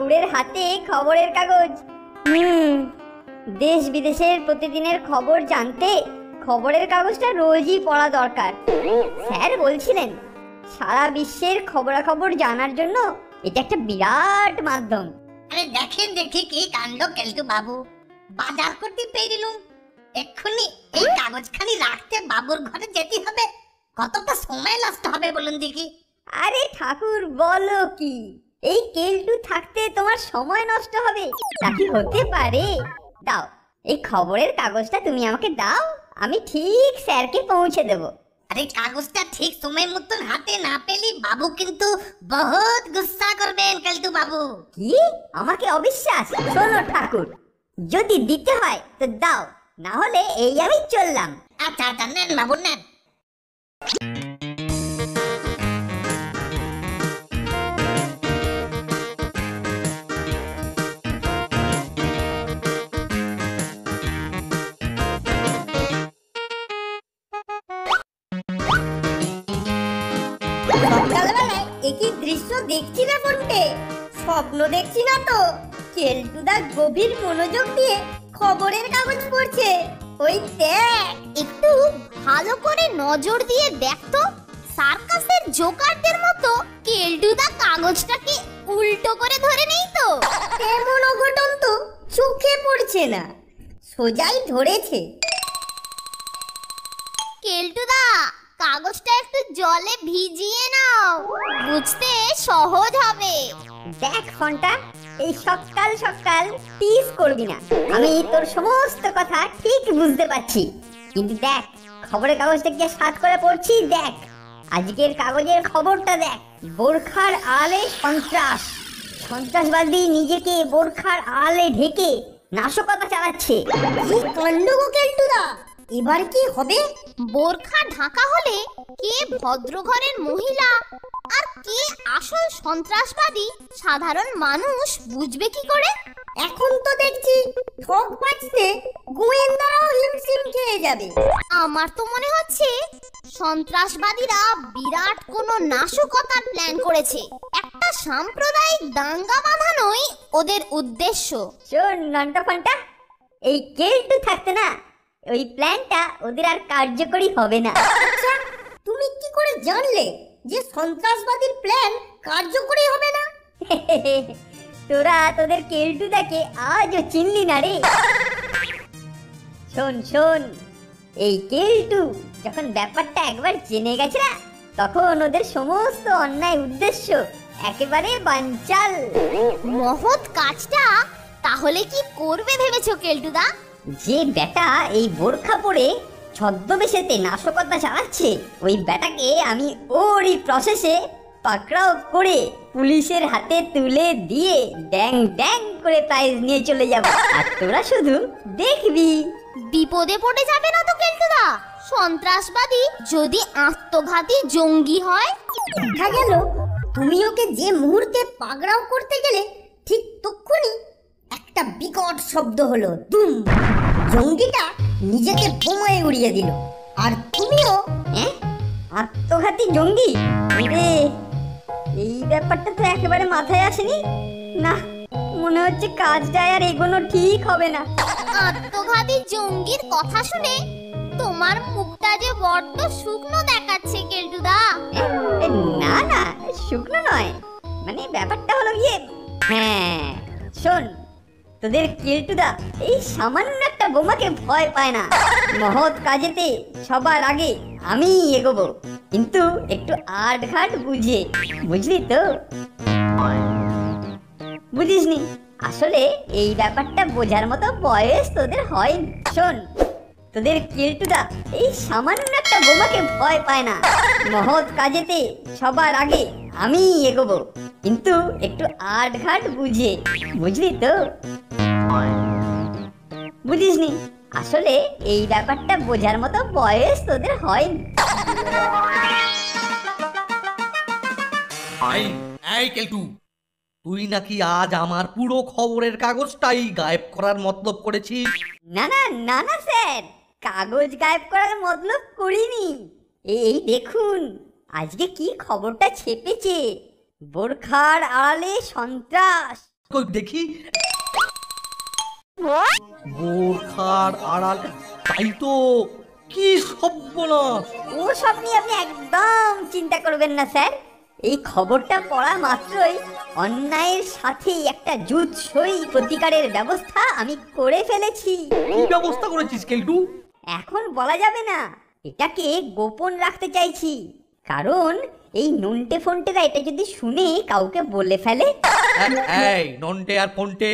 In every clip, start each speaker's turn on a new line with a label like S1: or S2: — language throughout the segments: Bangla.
S1: ঠাকুরের হাতে খবরের কাগজ। দেশ বিদেশের প্রতিদিনের খবর জানতে খবরের কাগজটা রোজই পড়া দরকার। স্যার বলছিলেন সারা বিশ্বের খবরাখবর জানার জন্য এটা একটা বিরাট মাধ্যম।
S2: আরে দেখেন দেখি কি কাণ্ড কেলটু বাবু, বাজার করতে পেরিলুম, এক্ষুনি এই কাগজখানি রাখতে বাবুর ঘরে যেতে হবে। কতটা সময় নষ্ট হবে বলুন দেখি।
S1: আরে ঠাকুর বলো কি, এই কেলটু থাকতে তোমার সময় নষ্ট হবে? তা কি হতে পারে? দাও এই খবরের কাগজটা তুমি আমাকে দাও, আমি ঠিক স্যারকে পৌঁছে দেব।
S2: আরে কাগজটা ঠিক সময় মতন হাতে না পেলে বাবু কিন্তু বহুত গুসা করবেন কেলটু বাবু।
S1: কি আমাকে অবিশ্বাস? শোনো ঠাকুর, যদি দিতে হয় তো দাও, না হলে এই আমি চললাম।
S2: আচ্ছা আচ্ছা নেন বাবু নেন।
S1: সকালবেলায় একই দৃশ্য দেখছি না ফোনটে, স্বপ্ন দেখছি না তো। কেলটুদা গভীর মনোযোগ দিয়ে খবরের কাগজ পড়ছে। ওই দেখ,
S3: একটু ভালো করে নজর দিয়ে দেখতো, সার্কাসের জোকারদের মতো কেলটুদা কাগজটাকে উল্টো করে ধরে নেই তো?
S1: এমন অঘটন তো চোখে পড়ছে না, সোজাই ধরেছে।
S3: কেলটুদা কাগজটা একটু জলে ভিজিয়ে নাও, বুঝতে সহজ হবে।
S1: দেখ ফোনটা, এই সকাল সকাল টিজ করবি না। আমি তোর সমস্ত কথা ঠিক বুঝতে পারছি, কিন্তু দেখ খবরের কাগজটা কি সাত করে পড়ছি। দেখ আজকের কাগজের খবরটা দেখ। বোরখার আড়ালে সন্ত্রাস, সন্ত্রাসবাদী নিজেকে বোরখার আড়ালে ঢেকে নাশকতা চালাচ্ছে। কি কাণ্ড গো কেলটুদা, এবার কি হবে?
S3: বোরখা ঢাকা হলে কে ভদ্র ঘরের মহিলা আর কে আসল সন্ত্রাসবাদী সাধারণ মানুষ বুঝবে কি করে?
S1: এখন তো দেখছি ঠক বাজতে গোয়েন্দারাও হিমশিম খেয়ে যাবে।
S3: আমার তো মনে হচ্ছে সন্ত্রাসবাদীরা বিরাট কোনো নাশকতার প্ল্যান করেছে। একটা সাম্প্রদায়িক দাঙ্গা বাঁধানোই ওদের উদ্দেশ্য।
S1: শোন নন্টা ফন্টা, এই কেলটু থাকতে না ওই প্ল্যানটা ওদের আর কার্যকরী হবে না। আচ্ছা তুমি কি করে জানলে যে সন্ত্রাসবাদীর প্ল্যান কার্যকরী হবে না? তোরা তোদের কেলটুদাকে আজও চিনলি না রে। শোন শোন, এই কেলটু যখন ব্যাপারটা একবার জেনে গেছে না, তখন ওদের সমস্ত অন্যায় উদ্দেশ্য একেবারে বানচাল।
S3: মহৎ কাজটা তাহলে কি করবে ভেবেছো কেলটুদা?
S1: যে বেটা এই বোরখা পরে ছদ্মবেশেতে নাশকতা চালাচ্ছে, ওই বেটাকে আমি ওরই প্রসেসে পাকড়াও করে পুলিশের হাতে তুলে দিয়ে ড্যাং ড্যাং করে প্রাইজ নিয়ে চলে যাব, আর তোরা শুধু দেখবি।
S3: বিপদে পড়ে যাবে না তো কেলটুদা? সন্ত্রাসবাদী যদি আত্মঘাতী জঙ্গি হয়?
S1: দেখা গেল তুমি ওকে যে মুহূর্তে পাকড়াও করতে গেলে ঠিক তক্ষুনি একটা বিকট শব্দ হলো, দুম। জঙ্গিটা নিজেকে বোমায় উড়িয়ে দিল, আর তুমিও আত্মঘাতী জঙ্গি। রে, এই ব্যাপারটা তো একেবারে মাথায় আসেনি। না, মনে হচ্ছে কাজটা আর এগোনো ঠিক হবে না।
S3: আত্মঘাতী জঙ্গির কথা শুনে তোমার মুখটা যে বড্ড শুকনো দেখাচ্ছে কেলটুদা।
S1: না না, শুকনো নয়, মানে ব্যাপারটা হলো গিয়ে, হ্যাঁ শোন, তোদের কেলটুদা এই সামান্য একটা বোমাকে ভয় পায় না। মহৎ কাজেতে সবার আগে আমি এগোবো, কিন্তু একটু আটঘাট বুঝে, বুঝলি তো? বুঝিসনি? আসলে এই ব্যাপারটা বোঝার মতো বয়স তোদের হয়নি। শোন, তোদের কেলটুদা এই সামান্য একটা বোমাকে ভয় পায় না। মহৎ কাজেতে সবার আগে আমি এগোবো, কিন্তু একটু আটঘাট বুঝে, বুঝলি তো? বুঝিসনি? আসলে এই ব্যাপারটা বোঝার মতো বয়স তোদের হয়নি।
S4: এই কেলটু, তুই নাকি আজ আমার পুরো খবরের কাগজটাই গায়েব করার মতলব করেছিস?
S1: না না না না স্যার, কাগজ গায়েব করার মতলব করিনি। এই দেখুন আজকে কি খবরটা ছেপেছে। বোরখার আড়ালে সন্ত্রাস,
S4: কই দেখি বোরখার আড়াল, তাই তো, কি সর্বনাশ!
S1: ও সব নিয়ে আপনি একদম চিন্তা করবেন না স্যার। এই খবরটা পড়া মাত্রই অন্যায়ের সাথে একটা জুৎসই প্রতিকারের ব্যবস্থা আমি করে ফেলেছি।
S4: কি ব্যবস্থা করেছিস কেলটু?
S1: এখন বলা যাবে না, এটাকে গোপন রাখতে চাইছি, কারণ এই নন্টে ফন্টেরা এটা যদি শুনে কাউকে বলে ফেলে।
S4: এই নন্টে আর ফন্টে,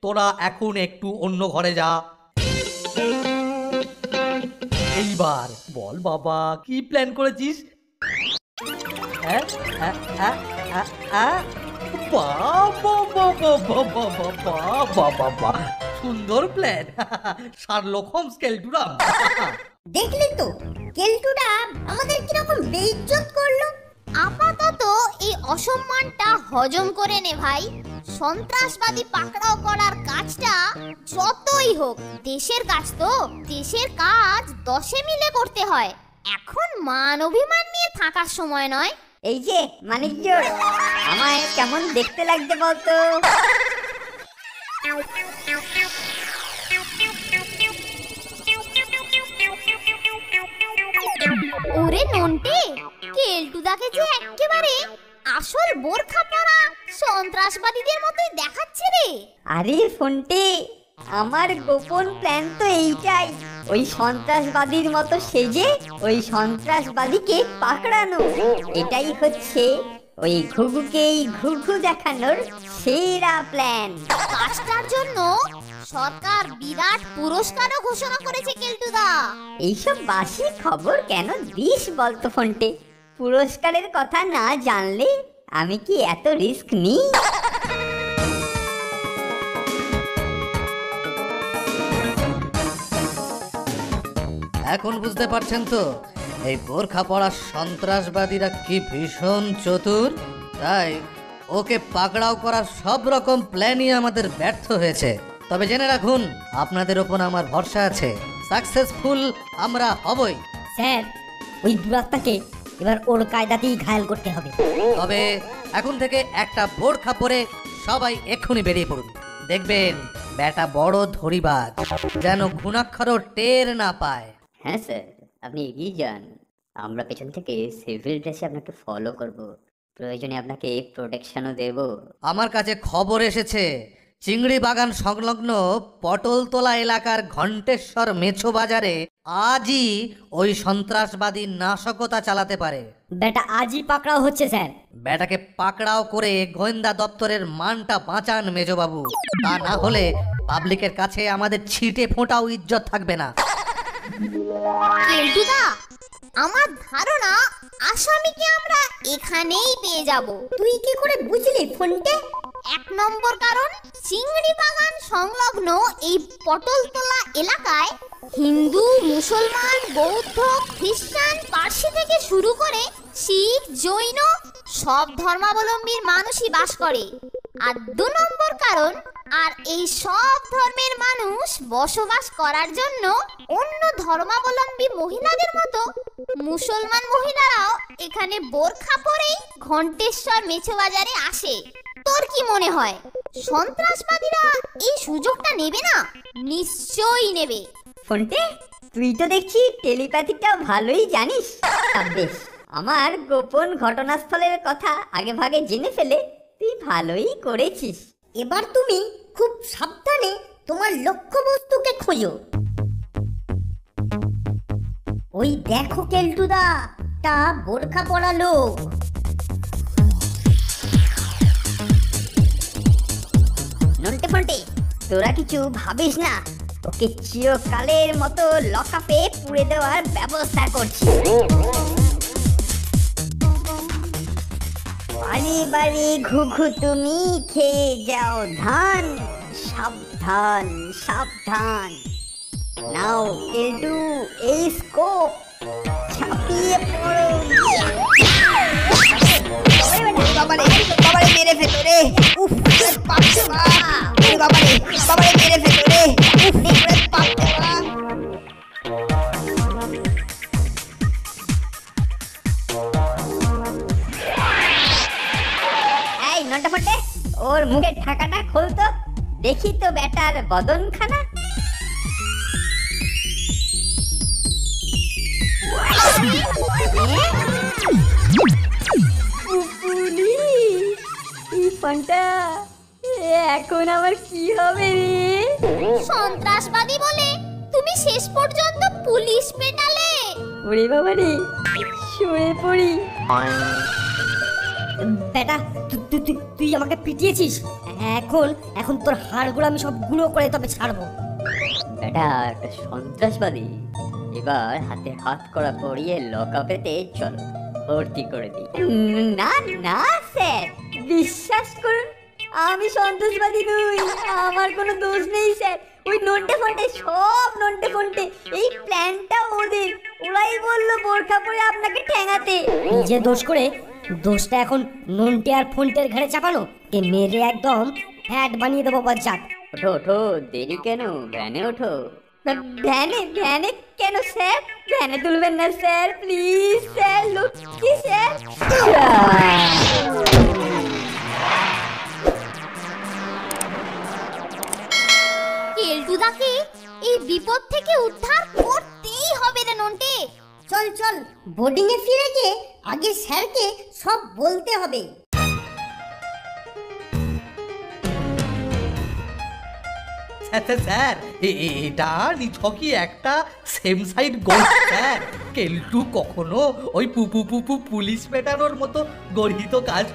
S4: তোরা এখন একটু অন্য ঘরে যা। এইবার বল বাবা, কি প্ল্যান করেছিস? সুন্দর প্ল্যান, শার্লক হোমস কেলটুরা।
S2: দেখলি তো কেলটুরা আমাদের কিরকম বেইজ্জত করলো।
S3: আপাতত এই অসম্মানটা হজম করে নে ভাই। সন্ত্রাসবাদী পাকড়াও করার কাজটা যতই হোক দেশের কাজ, তো দেশের কাজ 10 মিলে করতে হয়। এখন মান অভিমান নিয়ে থাকার সময় নয়।
S1: এই যে মানিকজ, আমায় কেমন দেখতে লাগছে বলতো?
S3: ওরে নন্টে, কেলটুদাকে যে একেবারে আসল বোরখা পরা সন্ত্রাসবাদীদের মতোই দেখাচ্ছে রে।
S1: আরে ফন্টে, আমার গোপন প্ল্যান তো এইটাই, ওই সন্ত্রাসবাদীর মতো সেজে ওই সন্ত্রাসবাদীকে পাকড়ানো। এটাই হচ্ছে ওই ঘুঘুকেই ঘুঘু দেখানোর সেরা প্ল্যান।
S3: কাজটার জন্য সরকার বিরাট পুরস্কারও ঘোষণা করেছে কেলটুদা।
S1: এইসব বাসি খবর কেন দিস বলতো ফন্টে? পুরস্কারের কথা না জানলে আমি কি এত রিস্ক নিই?
S5: এখন বুঝতে পারছেন তো এই বোরখা পড়া সন্ত্রাসবাদীরা কি ভীষণ চতুর। তাই ওকে পাকড়াও করার সব রকম প্ল্যানই আমাদের ব্যর্থ হয়েছে। তবে জেনে রাখুন, আপনাদের ওপর আমার ভরসা আছে, সাকসেসফুল আমরা হবই।
S1: স্যার, ওই দুরাত্মাকে এবার ওর কায়দাতেই ঘায়াল করতে হবে।
S5: তবে এখন থেকে একটা বোরখা পরে সবাই এক্ষুনি বেরিয়ে পড়ুন। দেখবেন ব্যাটা বড় ধরিবাজ, যেন ঘুণাক্ষরও টের না পায়।
S1: হ্যাঁ স্যার, আপনি এগিয়ে যান, আমরা পেছন থেকে সিভিল ড্রেসে আপনাকে ফলো করব, প্রয়োজনে আপনাকে প্রোটেকশনও দেব।
S5: আমার কাছে খবর এসেছে চিংড়ি বাগান সংলগ্ন পটলতলা এলাকার ঘণ্টেশ্বর মেছো বাজারে আজই ওই সন্ত্রাসবাদী নাশকতা চালাতে পারে।
S1: বেটা আজই পাকড়াও হচ্ছে স্যার।
S5: ব্যাটাকে পাকড়াও করে গোয়েন্দা দপ্তরের মানটা বাঁচান মেজবাবু, তা না হলে পাবলিকের কাছে আমাদের ছিটে ফোঁটাও ইজ্জত থাকবে না।
S3: কেলটুদা, আমার ধারণা আসামিকে আমরা এখানেই পেয়ে যাব।
S2: তুই কি করে বুঝলি ফোনটে?
S3: 1 নম্বর কারণ, চিংড়ি বাগান সংলগ্ন এই পটলতলা এলাকায় হিন্দু, মুসলমান, বৌদ্ধ, খ্রিস্টান, পার্সি থেকে শুরু করে শিখ, জৈন সব ধর্মাবলম্বীর মানুষই বাস করে। আর 2 নম্বর কারণ, আর এই সব ধর্মের মানুষ বসবাস করার জন্য অন্য ধর্মাবলম্বী মহিলাদের মতো মুসলমান মহিলারাও এখানে বোরখা পরেই ঘণ্টেশ্বর মেছো বাজারে আসে। তোর কি মনে হয় সন্ত্রাসবাদীরা এই সুযোগটা নেবে না? নিশ্চয়ই নেবে।
S1: ফোনটে, তুই তো দেখছি টেলিপ্যাথিটা ভালোই জানিস। বেশ, আমার গোপন ঘটনাস্থলের কথা আগে ভাগে জেনে ফেলে তুই ভালোই করেছিস।
S2: এবার তুমি খুব সাবধানে তোমার লক্ষ্যবস্তুকে খোঁজো। ওই দেখো কেলটুদা, তা বোরখা পরা লোক।
S1: নন্টে ফন্টে, তোরা কিছু ভাবিস না, ওকে চিরকালের মতো লকআপে পুড়ে দেওয়ার ব্যবস্থা করছি। বাড়ি বাড়ি ঘুঘু তুমি খেয়ে যাও ধান, সাবধান সাবধান। নাও কেলটু, এই স্কোপ, ছাপিয়ে পড়ো।
S6: বাবারে বাবারে মেরে ফেলো রে, উফ পাচ্ছে মা, বাবারে বাবারে মেরে ফেলো রে, উফ পাচ্ছে মা।
S1: এই নন্টে ফন্টে, ওর মুখের ঢাকাটা খোল দেখি তো বেটার বদনখানা। ফোনটা এখন আবার কি হবে রে?
S3: সন্ত্রাসবাদী বলে তুমি শেষ পর্যন্ত পুলিশ পেটালে।
S1: ওরে বাবা রে, শুয়ে পড়ি।
S6: বেটা তুই আমাকে পিটিয়েছিস, এখন এখন তোর হাড়গুলো আমি সব গুঁড়ো করে তবে ছাড়বো।
S1: বেটা একটা সন্ত্রাসবাদী, এবার হাতে হাত করা পড়িয়ে লকআপেতে চলো ভর্তি করে দিই। না না স্যার, বিশ্বাস করুন আমি সন্ত্রাসবাদী নই, আমার কোনো দোষ নেই স্যার। ওই নন্টে ফন্টে, সব নন্টে ফন্টে, এই প্ল্যানটা ওদের। ওরাই বললো বোরখা পরে আপনাকে ঠ্যাঙাতে।
S6: নিজে দোষ করে দোষটা এখন নন্টে আর ফোনটের ঘাড়ে চাপানো, কে মেরে একদম ফ্যাট বানিয়ে দেবো বজ্জাত।
S1: ওঠো ওঠো, দেরি কেন, ভ্যানে ওঠো। ভ্যানে ভ্যানে কেন স্যার? ভ্যানে তুলবেন না স্যার, প্লিজ স্যার, লক্ষ্মী স্যার।
S3: কেলটুদাকে এই বিপদ থেকে উদ্ধার করতেই হবে রে নন্টে।
S6: চল চল, বোর্ডিং এ ফিরে গিয়ে আগে স্যারকে সব বলতে হবে।
S4: স্যার এটা নিছকই একটা সেম সাইড গোল স্যার। কেলটু কখনো ওই পুলিশ পেটানোর মতো গর্হিত কাজ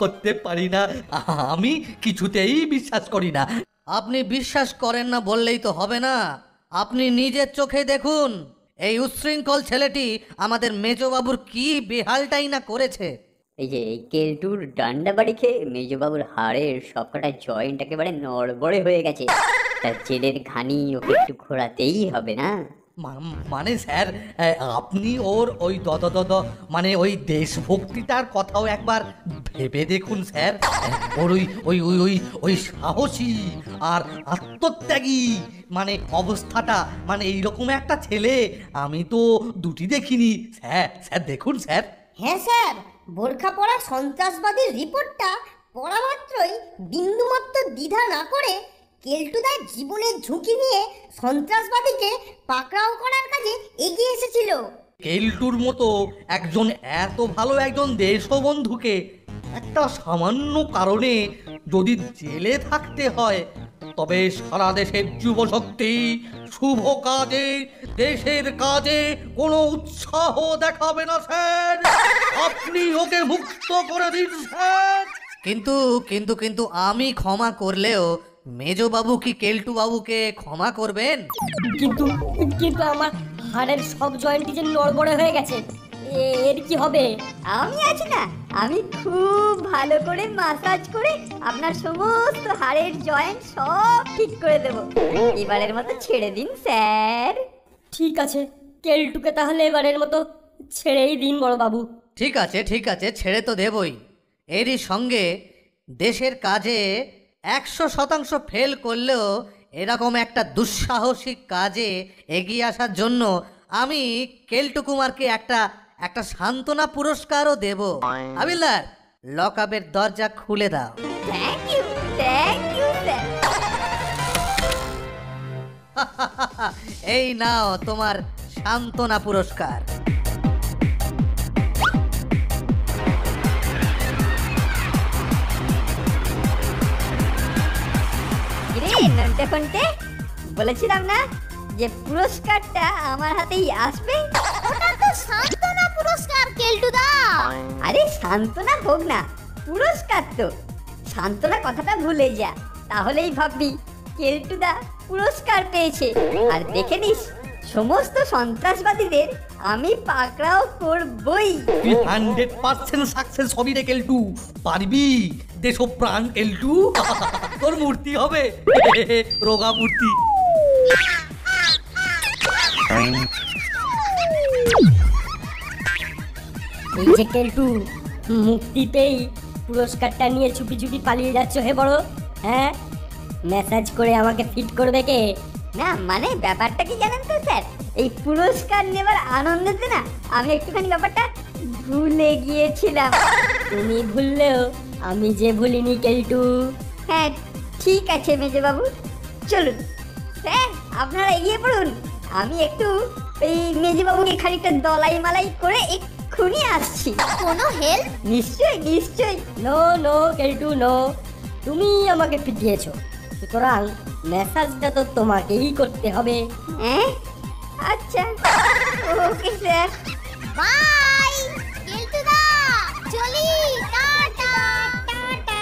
S4: করতে পারি না, আমি কিছুতেই বিশ্বাস করি না।
S5: আপনি বিশ্বাস করেন না বললেই তো হবে না, আপনি নিজের চোখে দেখুন এই উচ্ছৃঙ্খল ছেলেটি আমাদের মেজবাবুর কি বেহালটাই না করেছে।
S1: এই যে এই কেলটুর ডান্ডা বাড়ি খেয়ে মেজবাবুর হাড়ের সবকটা জয়েন্ট একেবারে নড়বড়ে হয়ে গেছে। তার জেলের ঘানি ওকে একটু ঘোরাতেই হবে না?
S4: মানে স্যার আপনি ওর ওই মানে ওই দেশভক্তিটার কথাও একবার ভেবে দেখুন স্যার। ওর ওই ওই ওই ওই ওই সাহসী আর আত্মত্যাগী মানে অবস্থাটা, মানে এইরকম একটা ছেলে আমি তো দুটি দেখিনি স্যার। স্যার দেখুন স্যার।
S6: হ্যাঁ স্যার, বোরখা পরা সন্ত্রাসবাদীর রিপোর্টটা পড়া মাত্রই বিন্দুমাত্র দ্বিধা না করে কেলটুদার জীবনের ঝুঁকি নিয়ে সন্ত্রাসবাদীকে পাকড়াও করার কাজে এগিয়ে এসেছিল।
S4: কেলটুর মতো একজন এত ভালো একজন দেশবন্ধুকে একটা সামান্য কারণে যদি জেলে থাকতে হয়, তবে সারা দেশের যুবশক্তি শুভ কাজে, দেশের কাজে কোনো উৎসাহ দেখাবে না স্যার। আপনি ওকে মুক্ত করে দিন স্যার।
S5: কিন্তু কিন্তু কিন্তু আমি ক্ষমা করলেও মেজবাবু কি কেলটু বাবুকে ক্ষমা করবেন?
S6: কিন্তু কিন্তু আমার হাড়ের সব জয়েন্টই যে নড়বড়ে হয়ে গেছে, এর কি হবে?
S1: আমি আছি না, আমি খুব ভালো করে মাসাজ করে আপনার সমস্ত হাড়ের জয়েন্ট সব ঠিক করে দেব। এবারের মতো ছেড়ে দিন স্যার।
S6: ঠিক আছে, কেলটুকে তাহলে এবারের মতো ছেড়েই দিন বড় বাবু।
S5: ঠিক আছে ঠিক আছে, ছেড়ে তো দেবই। এরই সঙ্গে দেশের কাজে 100% ফেল করলেও এরকম একটা দুঃসাহসিক কাজে এগিয়ে আসার জন্য আমি কেলটু কুমারকে একটা সান্ত্বনা পুরস্কারও দেব। আবিলদার, লকআপের দরজা খুলে দাও।
S1: Thank you sir.
S5: এই নাও তোমার সান্ত্বনা পুরস্কার।
S1: নন্টে ফন্টে, বলেছিলাম না যে পুরস্কারটা আমার হাতেই আসবে।
S3: ওটা তো সান্ত্বনা পুরস্কার কেলটুদা।
S1: আরে সান্ত্বনা হোক না, পুরস্কার তো। সান্ত্বনা কথাটা ভুলে যা, তাহলেই ভাববি কেলটুদা পুরস্কার পেয়েছে। আর দেখে নিস সমস্ত সন্ত্রাসবাদীদের আমি পাকড়াও করবই।
S4: তুই 100% সাকসেস হবি রে কেলটু, পারবি। দেশপ্রাণ কেলটু, তোর মূর্তি হবে রোগা মূর্তি।
S6: এই যে কেলটু, মুক্তি পেয়েই পুরস্কারটা নিয়ে চুপি চুপি পালিয়ে যাচ্ছ হে বড়? হ্যাঁ, মেসেজ করে আমাকে ফিট করবে কে?
S1: না মানে ব্যাপারটা কি জানেন তো স্যার, এই পুরস্কার নেবার আনন্দেতে না আমি একটুখানি ব্যাপারটা ভুলে গিয়েছিলাম।
S6: তুমি ভুললেও আমি যে ভুলিনি কেলটু।
S1: হ্যাঁ ঠিক আছে মেজবাবু, চলুন। স্যার আপনারা এগিয়ে পড়ুন, আমি একটু এই মেজবাবুকে খানিকটা দলাই মালাই করে এক্ষুনি আসছি।
S3: কোনো হেল্প?
S1: নিশ্চয়ই নিশ্চয়ই।
S6: নো নো কেলটু নো, তুমি আমাকে পিটিয়েছো, সুতরাং মেসাজটা তো তোমাকেই করতে হবে।
S1: হ্যাঁ আচ্ছা, ওকে স্যার।
S3: বাই কেলটুদা, চলি, টাটা টাটা।